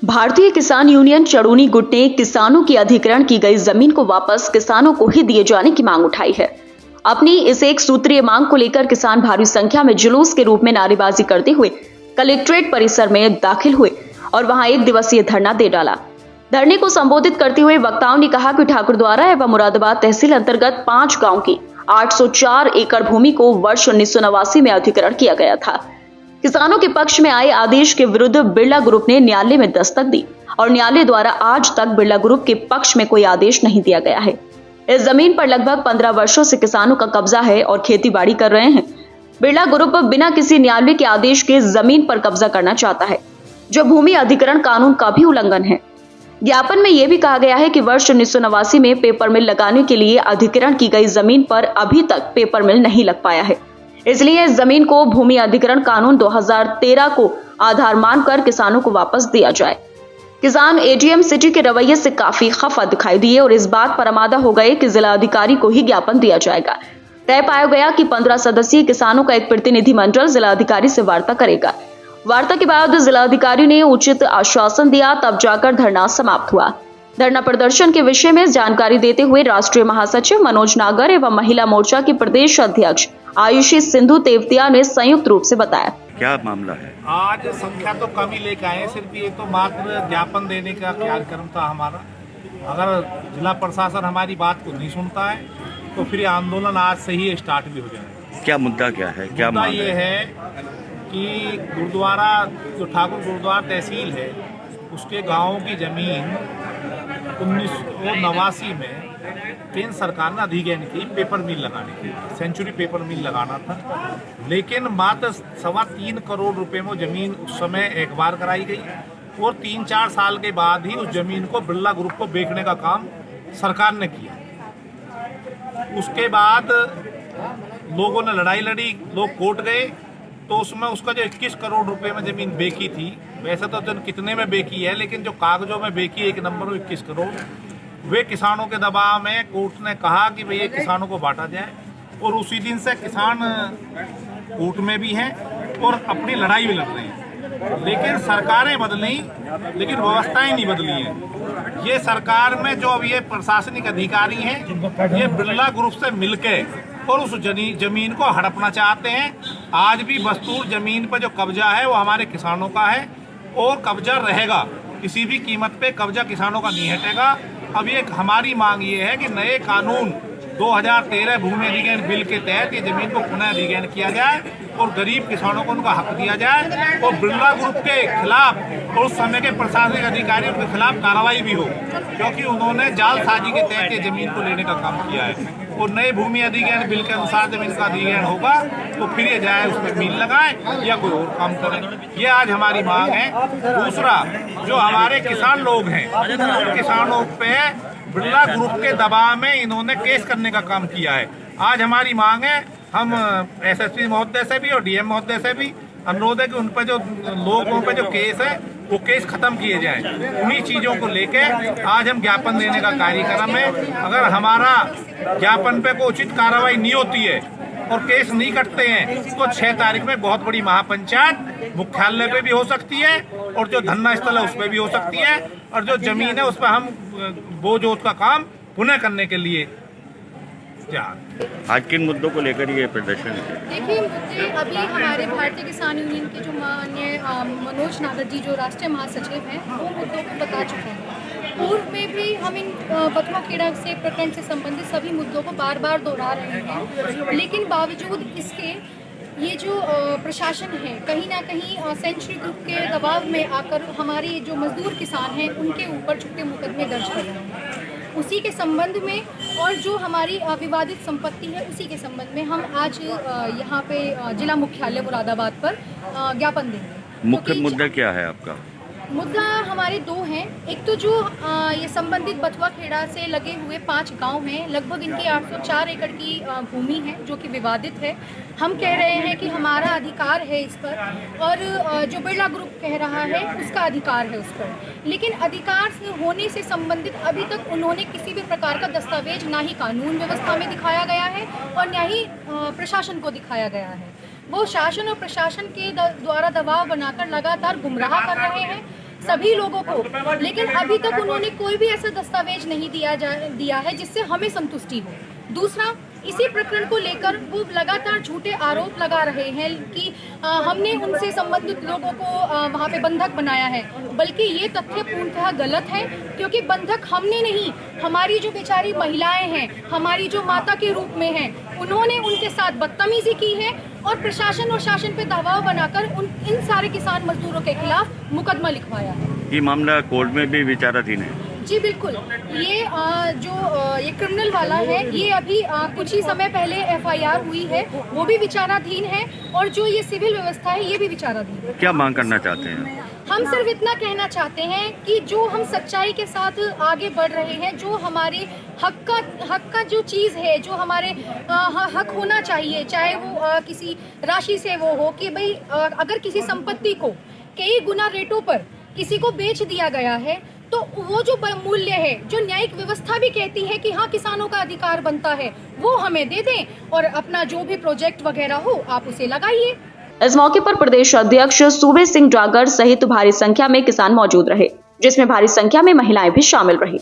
भारतीय किसान यूनियन चड़ूनी गुट ने किसानों की अधिग्रहण की गई जमीन को वापस किसानों को ही दिए जाने की मांग उठाई है। अपनी इस एक सूत्रीय मांग को लेकर किसान भारी संख्या में जुलूस के रूप में नारेबाजी करते हुए कलेक्ट्रेट परिसर में दाखिल हुए और वहां एक दिवसीय धरना दे डाला। धरने को संबोधित करते हुए वक्ताओं ने कहा कि ठाकुरद्वारा एवं मुरादाबाद तहसील अंतर्गत 5 गांव की 804 एकड़ भूमि को वर्ष 1989 में अधिग्रहण किया गया था। किसानों के पक्ष में आए आदेश के विरुद्ध बिरला ग्रुप ने न्यायालय में दस्तक दी और न्यायालय द्वारा आज तक बिरला ग्रुप के पक्ष में कोई आदेश नहीं दिया गया है। इस जमीन पर लगभग 15 वर्षों से किसानों का कब्जा है और खेतीबाड़ी कर रहे हैं। बिरला ग्रुप बिना किसी न्यायालय के आदेश के जमीन पर कब्जा करना चाहता है, जो भूमि अधिग्रहण कानून का भी उल्लंघन है। ज्ञापन में यह भी कहा गया है कि वर्ष 1989 में पेपर मिल लगाने के लिए अधिग्रहण की गई जमीन पर अभी तक पेपर मिल नहीं लग पाया है, इसलिए इस जमीन को भूमि अधिग्रहण कानून 2013 को आधार मानकर किसानों को वापस दिया जाए। किसान एडीएम सिटी के रवैये से काफी खफा दिखाई दिए और इस बात पर आमादा हो गए कि जिला अधिकारी को ही ज्ञापन दिया जाएगा। तय पाया गया कि 15 सदस्यीय किसानों का एक प्रतिनिधि मंडल जिला अधिकारी से वार्ता करेगा। वार्ता के बाद जिला अधिकारी ने उचित आश्वासन दिया, तब जाकर धरना समाप्त हुआ। धरना प्रदर्शन के विषय में जानकारी देते हुए राष्ट्रीय महासचिव मनोज नागर एवं महिला मोर्चा की प्रदेश अध्यक्ष आयुषी सिंधु तेवतिया ने संयुक्त रूप से बताया। क्या मामला है? आज संख्या तो कम ही लेकर आए, सिर्फ ये तो मात्र ज्ञापन देने का कार्यक्रम था हमारा। अगर जिला प्रशासन हमारी बात को नहीं सुनता है तो फिर ये आंदोलन आज से ही स्टार्ट भी हो जाएगा। क्या मुद्दा क्या है? क्या मुद्दा ये है कि गुरुद्वारा जो ठाकुर गुरुद्वारा तहसील है उसके गाँव की जमीन 1989 में केंद्र सरकार ने अधिग्रहण की पेपर मिल लगाने की, सेंचुरी पेपर मिल लगाना था, लेकिन मात्र 3.25 करोड़ रुपए में जमीन उस समय एकबार कराई गई और 3-4 साल के बाद ही उस जमीन को बिरला ग्रुप को बेचने का काम सरकार ने किया। उसके बाद लोगों ने लड़ाई लड़ी, लोग कोर्ट गए, तो उसमें उसका जो 21 करोड़ रुपए में जमीन बेची थी, वैसे तो कितने में बेची है, लेकिन जो कागजों में बेची एक नंबर में 21 करोड़, वे किसानों के दबाव में कोर्ट ने कहा कि भाई ये किसानों को बांटा जाए। और उसी दिन से किसान कोर्ट में भी हैं और अपनी लड़ाई भी लड़ रहे हैं। लेकिन सरकारें बदली, लेकिन व्यवस्थाएं नहीं बदली हैं। ये सरकार में जो अब ये प्रशासनिक अधिकारी हैं, ये बिरला ग्रुप से मिलके और उस जमीन को हड़पना चाहते हैं। आज भी बस्तूर जमीन पर जो कब्जा है वो हमारे किसानों का है और कब्जा रहेगा, किसी भी कीमत पे कब्जा किसानों का नहीं हटेगा। अब ये हमारी मांग ये है कि नए कानून 2013 भूमि अधिग्रहण बिल के तहत ये जमीन को पुनः अधिग्रहण किया जाए और गरीब किसानों को उनका हक दिया जाए और बिरला ग्रुप के खिलाफ और उस समय के प्रशासनिक अधिकारियों के खिलाफ कार्रवाई भी हो, क्योंकि उन्होंने जालसाजी के तहत ये जमीन को लेने का काम किया है। और नए भूमि अधिग्रहण बिल के अनुसार जब इनका अधिग्रहण होगा तो फिर ये जाए उसमें मिल लगाए या कोई और काम करें। ये आज हमारी मांग है। दूसरा, जो हमारे किसान लोग हैं उन किसानों पे बिरला ग्रुप के दबाव में इन्होंने केस करने का काम किया है। आज हमारी मांग है, हम एसएसपी महोदय से भी और डीएम महोदय से भी अनुरोध है कि उन पर जो लोगों पे जो केस है वो केस खत्म किए जाएं। उन्हीं चीज़ों को लेके आज हम ज्ञापन देने का कार्यक्रम है। अगर हमारा ज्ञापन पे कोई उचित कार्रवाई नहीं होती है और केस नहीं कटते हैं तो 6 तारीख में बहुत बड़ी महापंचायत मुख्यालय पे भी हो सकती है और जो धरना स्थल है उस पर भी हो सकती है और जो जमीन है उस पर हम वो जोत का काम पुनः करने के लिए आज किन मुद्दों को लेकर ये प्रदर्शन है? देखिए, मुद्दे अभी हमारे भारतीय किसान यूनियन के जो माननीय मनोज नागर जी जो राष्ट्रीय महासचिव हैं वो मुद्दों को बता चुके हैं। पूर्व में भी हम इन बथुआ खेड़ा से प्रकरण से संबंधित सभी मुद्दों को बार बार दोहरा रहे हैं, लेकिन बावजूद इसके ये जो प्रशासन है कहीं ना कहीं सेंचुरी ग्रुप के दबाव में आकर हमारे जो मजदूर किसान हैं उनके ऊपर छुट्टे मुकदमे दर्ज कर रहे हैं। उसी के संबंध में और जो हमारी विवादित संपत्ति है उसी के संबंध में हम आज यहाँ पे जिला मुख्यालय मुरादाबाद पर ज्ञापन देंगे। मुख्य मुद्दा क्या है आपका? मुद्दा हमारे 2 हैं। एक तो जो ये संबंधित बथुआ खेड़ा से लगे हुए 5 गांव हैं, लगभग इनकी 804 एकड़ की भूमि है जो कि विवादित है। हम कह रहे हैं कि हमारा अधिकार है इस पर और जो बिरला ग्रुप कह रहा है उसका अधिकार है उस पर, लेकिन अधिकार होने से संबंधित अभी तक उन्होंने किसी भी प्रकार का दस्तावेज ना ही कानून व्यवस्था में दिखाया गया है और ना ही प्रशासन को दिखाया गया है। वो शासन और प्रशासन के द्वारा दबाव बनाकर लगातार गुमराह कर रहे हैं। सभी लोगों को, लेकिन अभी तक उन्होंने कोई भी ऐसा दस्तावेज नहीं दिया है जिससे हमें संतुष्टि हो। दूसरा, इसी प्रकरण को लेकर वो लगातार झूठे आरोप लगा रहे हैं कि हमने उनसे संबंधित लोगों को वहाँ पे बंधक बनाया है, बल्कि ये तथ्य पूर्णतः गलत है, क्योंकि बंधक हमने नहीं, हमारी जो बेचारी महिलाएं हैं, हमारी जो माता के रूप में हैं, उन्होंने उनके साथ बदतमीजी की है और प्रशासन और शासन पे दबाव बनाकर इन सारे किसान मजदूरों के खिलाफ मुकदमा लिखवाया है। ये मामला कोर्ट में भी विचाराधीन है? जी बिल्कुल, ये ये क्रिमिनल वाला है, ये अभी कुछ ही समय पहले एफआईआर हुई है, वो भी विचाराधीन है, और जो ये सिविल व्यवस्था है ये भी विचाराधीन है। क्या मांग करना चाहते हैं? हम सिर्फ इतना कहना चाहते हैं कि जो हम सच्चाई के साथ आगे बढ़ रहे हैं, जो हमारे हक का जो चीज़ है, जो हमारे हक होना चाहिए, चाहे वो किसी राशि से वो हो कि भाई अगर किसी संपत्ति को कई गुना रेटों पर किसी को बेच दिया गया है, तो वो जो मूल्य है, जो न्यायिक व्यवस्था भी कहती है कि हाँ किसानों का अधिकार बनता है, वो हमें दे दें और अपना जो भी प्रोजेक्ट वगैरह हो आप उसे लगाइए। इस मौके पर प्रदेश अध्यक्ष सूबे सिंह डागर सहित भारी संख्या में किसान मौजूद रहे, जिसमें भारी संख्या में महिलाएं भी शामिल रही।